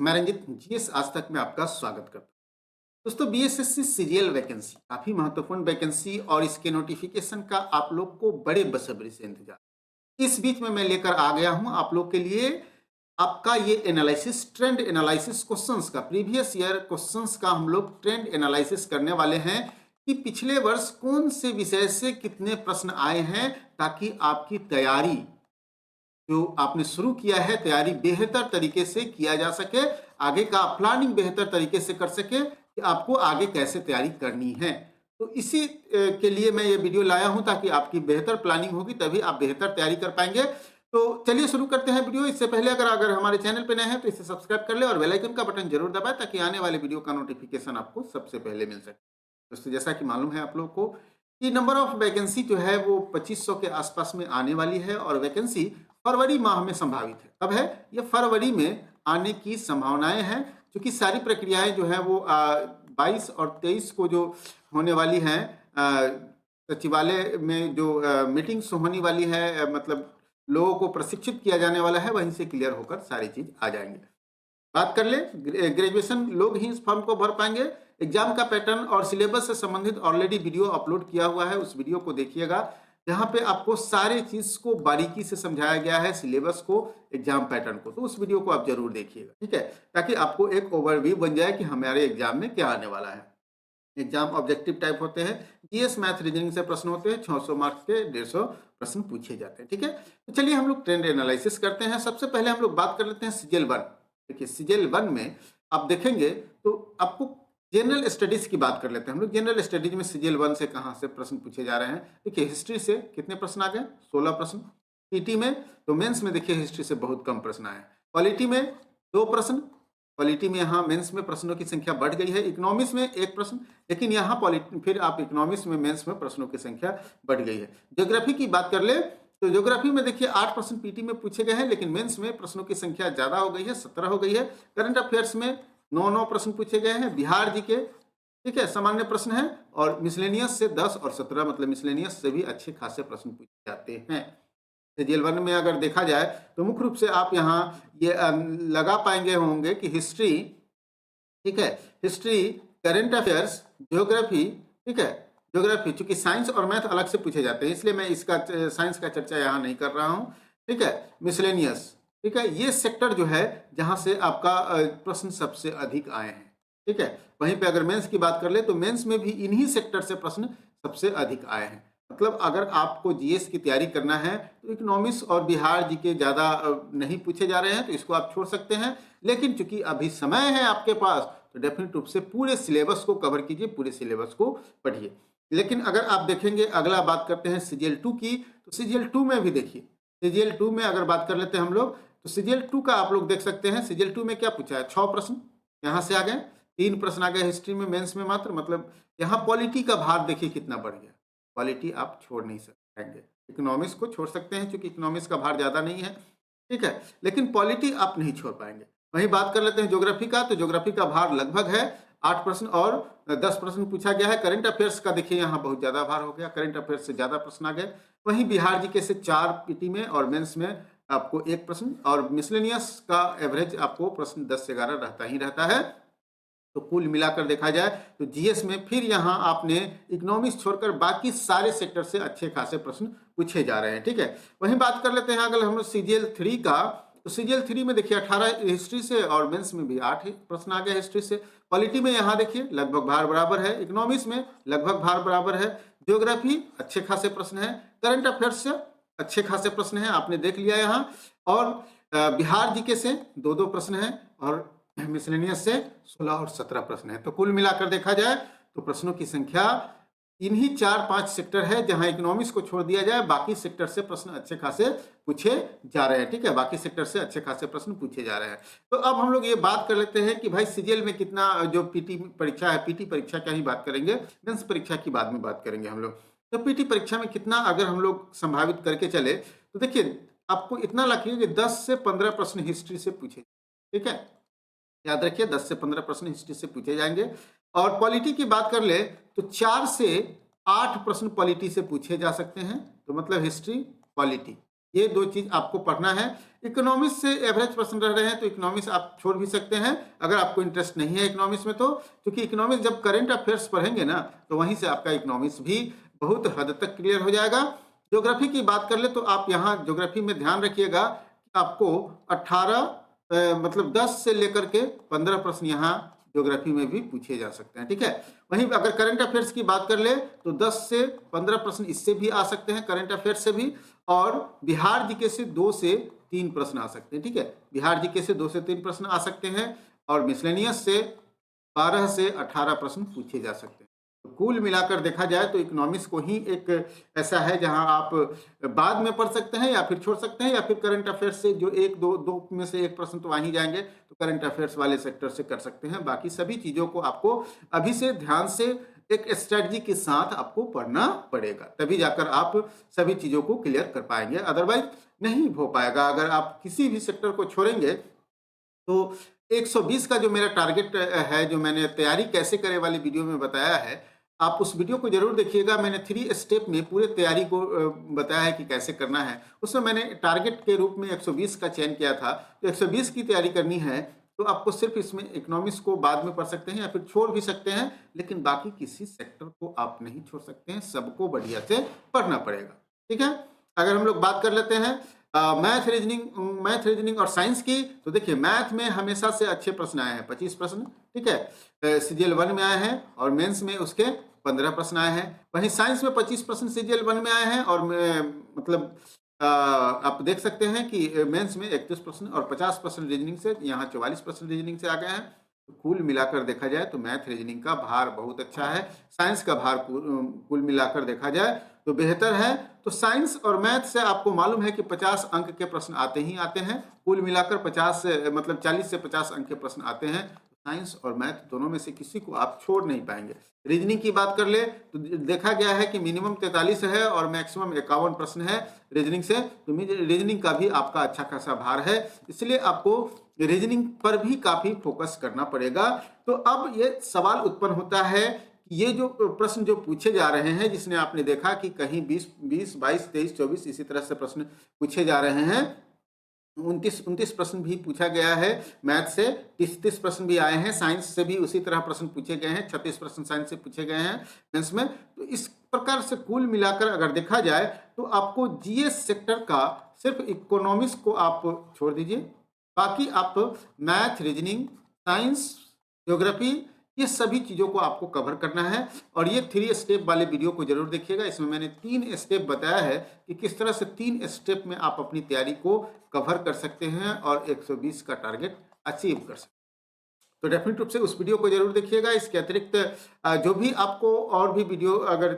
मैं रंजित जीएस आज तक में आपका स्वागत करता हूँ। दोस्तों, बीएसएससी सीजीएल वैकेंसी काफी महत्वपूर्ण वैकेंसी और इसके नोटिफिकेशन का आप लोग को बड़े बेसब्री से इंतजार। इस बीच में मैं लेकर आ गया हूं आप लोग के लिए आपका ये एनालिसिस, ट्रेंड एनालिसिस क्वेश्चंस का, प्रीवियस ईयर क्वेश्चंस का हम लोग ट्रेंड एनालिसिस करने वाले हैं कि पिछले वर्ष कौन से विषय से कितने प्रश्न आए हैं, ताकि आपकी तैयारी जो आपने शुरू किया है तैयारी बेहतर तरीके से किया जा सके, आगे का प्लानिंग बेहतर तरीके से कर सके कि आपको आगे कैसे तैयारी करनी है। तो इसी के लिए मैं ये वीडियो लाया हूं, ताकि आपकी बेहतर प्लानिंग होगी तभी आप बेहतर तैयारी कर पाएंगे। तो चलिए शुरू करते हैं वीडियो। इससे पहले अगर हमारे चैनल पे नए हैं तो इसे सब्सक्राइब कर ले और बेल आइकन का बटन जरूर दबाएं, ताकि आने वाले वीडियो का नोटिफिकेशन आपको सबसे पहले मिल सके। दोस्तों, जैसा कि मालूम है आप लोग को कि नंबर ऑफ वैकेंसी जो है वो 2500 के आसपास में आने वाली है और वैकेंसी फरवरी माह में संभावित है। कब है? ये फरवरी में आने की संभावनाएं हैं, क्योंकि सारी प्रक्रियाएं जो है वो 22 और 23 को जो होने वाली हैं, सचिवालय में जो मीटिंग्स होने वाली है, मतलब लोगों को प्रशिक्षित किया जाने वाला है, वहीं से क्लियर होकर सारी चीज आ जाएंगे। बात कर ले, ग्रेजुएशन लोग ही इस फॉर्म को भर पाएंगे। एग्जाम का पैटर्न और सिलेबस से संबंधित ऑलरेडी वीडियो अपलोड किया हुआ है, उस वीडियो को देखिएगा, जहां पे आपको सारे चीज को बारीकी से समझाया गया है, सिलेबस को, एग्जाम पैटर्न को। तो उस वीडियो को आप जरूर देखिएगा, ठीक है, ताकि आपको एक ओवरव्यू बन जाए कि हमारे एग्जाम में क्या आने वाला है। एग्जाम ऑब्जेक्टिव टाइप होते हैं, जीएस मैथ रीजनिंग से प्रश्न होते हैं, 600 मार्क्स के 150 प्रश्न पूछे जाते हैं, ठीक है। तो चलिए हम लोग ट्रेंड एनालिसिस करते हैं। सबसे पहले हम लोग बात कर लेते हैं सीजीएल 1। देखिए, सीजीएल 1 में आप देखेंगे तो आपको जनरल स्टडीज की बात कर लेते हैं हम लोग। जनरल स्टडीज में सीजीएल 1 से कहाँ से प्रश्न पूछे जा रहे हैं? देखिए, हिस्ट्री से कितने प्रश्न आ गए? 16 प्रश्न। पीटी में तो मेंस में देखिए हिस्ट्री से बहुत कम प्रश्न आए। पॉलिटी में 2 प्रश्न। पॉलिटी में यहाँ मेंस में प्रश्नों की संख्या बढ़ गई है। इकोनॉमिक्स में 1 प्रश्न, लेकिन यहाँ पॉलिटी फिर आप इकोनॉमिक्स में मेंस में प्रश्नों की संख्या बढ़ गई है। ज्योग्राफी की बात कर ले तो ज्योग्राफी में देखिए 8 प्रश्न पीटी में पूछे गए हैं, लेकिन मेंस में प्रश्नों की संख्या ज्यादा हो गई है, 17 हो गई है। करंट अफेयर्स में 9 प्रश्न पूछे गए हैं। बिहार जी के, ठीक है, सामान्य प्रश्न है, और मिसलेनियस से 10 और 17, मतलब मिसलेनियस से भी अच्छे खासे प्रश्न पूछे जाते हैं। सीजीएल 1 में अगर देखा जाए तो मुख्य रूप से आप यहाँ ये लगा पाएंगे होंगे कि हिस्ट्री, ठीक है, हिस्ट्री, करंट अफेयर्स, ज्योग्राफी, ठीक है, ज्योग्राफी, चूंकि साइंस और मैथ अलग से पूछे जाते हैं इसलिए मैं इसका साइंस का चर्चा यहाँ नहीं कर रहा हूँ, ठीक है। मिसलेनियस, ठीक है, ये सेक्टर जो है जहाँ से आपका प्रश्न सबसे अधिक आए हैं, ठीक है। वहीं पे अगर मेंस की बात कर ले तो मेंस में भी इन्हीं सेक्टर से प्रश्न सबसे अधिक आए हैं। मतलब अगर आपको जीएस की तैयारी करना है तो इकोनॉमिक्स और बिहार जी के ज़्यादा नहीं पूछे जा रहे हैं, तो इसको आप छोड़ सकते हैं। लेकिन चूंकि अभी समय है आपके पास, तो डेफिनेट रूप से पूरे सिलेबस को कवर कीजिए, पूरे सिलेबस को पढ़िए। लेकिन अगर आप देखेंगे, अगला बात करते हैं सीजीएल 2 की, तो सीजीएल 2 में भी देखिए, सीजीएल 2 में अगर बात कर लेते हैं हम लोग, तो सीजीएल 2 का आप लोग देख सकते हैं। सीजीएल 2 में क्या पूछा है? 6 प्रश्न यहाँ से आ गए, 3 प्रश्न आ गए हिस्ट्री में, मेंस में मात्र, मतलब यहाँ पॉलिटी का भार देखिए कितना बढ़ गया। पॉलिटी आप छोड़ नहीं सकते, इकोनॉमिक्स को छोड़ सकते हैं क्योंकि इकोनॉमिक्स का भार ज्यादा नहीं है, ठीक है, लेकिन पॉलिटी आप नहीं छोड़ पाएंगे। वहीं बात कर लेते हैं ज्योग्राफी का, तो ज्योग्राफी का भार लगभग है 8 प्रश्न और 10 प्रश्न पूछा गया है। करंट अफेयर्स का देखिए यहाँ बहुत ज्यादा भार हो गया, करंट अफेयर्स से ज्यादा प्रश्न आ गए। वहीं बिहार जी के से 4 पीटी में और मेंस में आपको 1 प्रश्न, और मिसलेनियस का एवरेज आपको प्रश्न 10 से 11 रहता ही रहता है। तो कुल मिलाकर देखा जाए तो जीएस में फिर यहाँ आपने इकोनॉमिक्स छोड़कर बाकी सारे सेक्टर से अच्छे खासे प्रश्न पूछे जा रहे हैं, ठीक है। वहीं बात कर लेते हैं अगर हम सीजीएल 3 का, तो सीजीएल 3 में देखिए 18 हिस्ट्री से, और मेंस में भी 8 प्रश्न आ गए हिस्ट्री से। पॉलिटी में यहाँ देखिए लगभग भार बराबर है, इकोनॉमिक्स में लगभग भार बराबर है, ज्योग्राफी अच्छे खासे प्रश्न है, करंट अफेयर्स से अच्छे खासे प्रश्न है, आपने देख लिया यहाँ, और बिहार जीके से 2-2 प्रश्न है, और मिसलेनियस से 16 और 17 प्रश्न है। तो कुल मिलाकर देखा जाए तो प्रश्नों की संख्या इन्हीं 4-5 सेक्टर है, जहां इकोनॉमिक्स को छोड़ दिया जाए बाकी सेक्टर से प्रश्न अच्छे खासे पूछे जा रहे हैं, ठीक है, बाकी सेक्टर से अच्छे खासे प्रश्न पूछे जा रहे हैं। तो अब हम लोग ये बात कर लेते हैं कि भाई सीजीएल में कितना जो पीटी परीक्षा है, पीटी परीक्षा का ही बात करेंगे, मेंस परीक्षा की बाद में बात करेंगे हम लोग। तो पीटी परीक्षा में कितना अगर हम लोग संभावित करके चले तो देखिए आपको इतना रखिए कि 10 से 15 प्रश्न हिस्ट्री से पूछे, ठीक है, याद रखिए 10 से 15 प्रश्न हिस्ट्री से पूछे जाएंगे। और पॉलिटी की बात कर ले तो 4 से 8 प्रश्न पॉलिटी से पूछे जा सकते हैं। तो मतलब हिस्ट्री, पॉलिटी, ये 2 चीज़ आपको पढ़ना है। इकोनॉमिक्स से एवरेज प्रश्न रह रहे हैं तो इकोनॉमिक्स आप छोड़ भी सकते हैं अगर आपको इंटरेस्ट नहीं है इकोनॉमिक्स में तो, क्योंकि इकोनॉमिक्स जब करंट अफेयर्स पढ़ेंगे ना तो वहीं से आपका इकोनॉमिक्स भी बहुत हद तक क्लियर हो जाएगा। ज्योग्राफी की बात कर ले तो आप यहाँ ज्योग्राफी में ध्यान रखिएगा कि आपको 18 मतलब 10 से लेकर के 15 प्रश्न यहाँ ज्योग्राफी में भी पूछे जा सकते हैं, ठीक है। वहीं अगर करंट अफेयर्स की बात कर ले तो 10 से 15 प्रश्न इससे भी आ सकते हैं, करंट अफेयर्स से भी, और बिहार जीके से 2 से 3 प्रश्न आ सकते हैं, ठीक है। बिहार जीके से 2 से 3 प्रश्न आ सकते हैं और मिसलेनियस से 12 से 18 प्रश्न पूछे जा सकते हैं। तो कुल मिलाकर देखा जाए तो इकोनॉमिक्स को ही एक ऐसा है जहां आप बाद में पढ़ सकते हैं या फिर छोड़ सकते हैं, या फिर करंट अफेयर्स से जो एक दो में से एक प्रश्न तो आ ही जाएंगे तो करंट अफेयर्स वाले सेक्टर से कर सकते हैं। बाकी सभी चीज़ों को आपको अभी से ध्यान से एक स्ट्रेटजी के साथ आपको पढ़ना पड़ेगा, तभी जाकर आप सभी चीज़ों को क्लियर कर पाएंगे, अदरवाइज नहीं हो पाएगा। अगर आप किसी भी सेक्टर को छोड़ेंगे तो 120 का जो मेरा टारगेट है, जो मैंने तैयारी कैसे करें वाली वीडियो में बताया है, आप उस वीडियो को जरूर देखिएगा। मैंने 3 स्टेप में पूरे तैयारी को बताया है कि कैसे करना है। उसमें मैंने टारगेट के रूप में 120 का चयन किया था। तो 120 की तैयारी करनी है तो आपको सिर्फ इसमें इकोनॉमिक्स को बाद में पढ़ सकते हैं या फिर छोड़ भी सकते हैं, लेकिन बाकी किसी सेक्टर को आप नहीं छोड़ सकते हैं, सबको बढ़िया से पढ़ना पड़ेगा, ठीक है। अगर हम लोग बात कर लेते हैं मैथ रीजनिंग और साइंस की, तो देखिए मैथ में हमेशा से अच्छे प्रश्न आए हैं, 25 प्रश्न, ठीक है। सीजीएल 1 में आए हैं और मेंस में उसके 15 प्रश्न आए हैं। वहीं साइंस में 25 प्रश्न सीजीएल 1 में आए हैं और मतलब आप देख सकते हैं कि मेंस में 31 प्रश्न और 50 प्रश्न रीजनिंग से, यहाँ 44 प्रश्न रीजनिंग से आ गए हैं। तो कुल मिलाकर देखा जाए तो मैथ रीजनिंग का भार बहुत अच्छा है। साइंस का भार कुल मिलाकर देखा जाए तो बेहतर है। तो साइंस और मैथ से आपको मालूम है कि 50 अंक के प्रश्न आते ही आते हैं, कुल मिलाकर 50 से मतलब 40 से 50 अंक के प्रश्न आते हैं। साइंस और मैथ दोनों में से किसी को आप छोड़ नहीं पाएंगे। रीजनिंग की बात कर ले तो देखा गया है कि मिनिमम 43 है और मैक्सिमम 51 प्रश्न है रीजनिंग से, तो रीजनिंग का भी आपका अच्छा खासा भार है, इसलिए आपको रीजनिंग पर भी काफी फोकस करना पड़ेगा। तो अब ये सवाल उत्पन्न होता है कि ये जो प्रश्न जो पूछे जा रहे हैं, जिसने आपने देखा कि कहीं 20, 22, 23, 24 इसी तरह से प्रश्न पूछे जा रहे हैं, 29 प्रश्न भी पूछा गया है मैथ से, 30 प्रश्न भी आए हैं, साइंस से भी उसी तरह प्रश्न पूछे गए हैं, 36 प्रश्न साइंस से पूछे गए हैं मेंस में। तो इस प्रकार से कुल मिलाकर अगर देखा जाए तो आपको जीएस सेक्टर का सिर्फ इकोनॉमिक्स को आप छोड़ दीजिए, बाकी आप मैथ, रीजनिंग, साइंस, ज्योग्राफी, ये सभी चीज़ों को आपको कवर करना है। और ये 3 स्टेप वाले वीडियो को जरूर देखिएगा, इसमें मैंने 3 स्टेप बताया है कि किस तरह से 3 स्टेप में आप अपनी तैयारी को कवर कर सकते हैं और 120 का टारगेट अचीव कर सकते हैं। तो डेफिनेट रूप से उस वीडियो को जरूर देखिएगा। इसके अतिरिक्त जो भी आपको और भी वीडियो अगर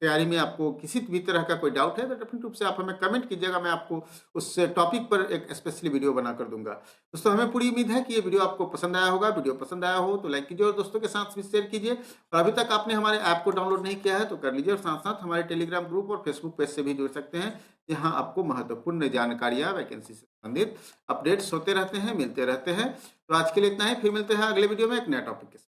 तैयारी में आपको किसी भी तरह का कोई डाउट है तो डेफिनेट रूप से आप हमें कमेंट कीजिएगा, मैं आपको उस टॉपिक पर एक स्पेशली वीडियो बना कर दूंगा। दोस्तों हमें पूरी उम्मीद है कि ये वीडियो आपको पसंद आया होगा। वीडियो पसंद आया हो तो लाइक कीजिए और दोस्तों के साथ भी शेयर कीजिए। और अभी तक आपने हमारे ऐप को डाउनलोड नहीं किया है तो कर लीजिए, और साथ साथ हमारे टेलीग्राम ग्रुप और फेसबुक पेज से भी जुड़ सकते हैं, जहां आपको महत्वपूर्ण जानकारियां वैकेंसी से संबंधित अपडेट्स होते रहते हैं, मिलते रहते हैं। तो आज के लिए इतना ही, फिर मिलते हैं अगले वीडियो में एक नया टॉपिक के साथ।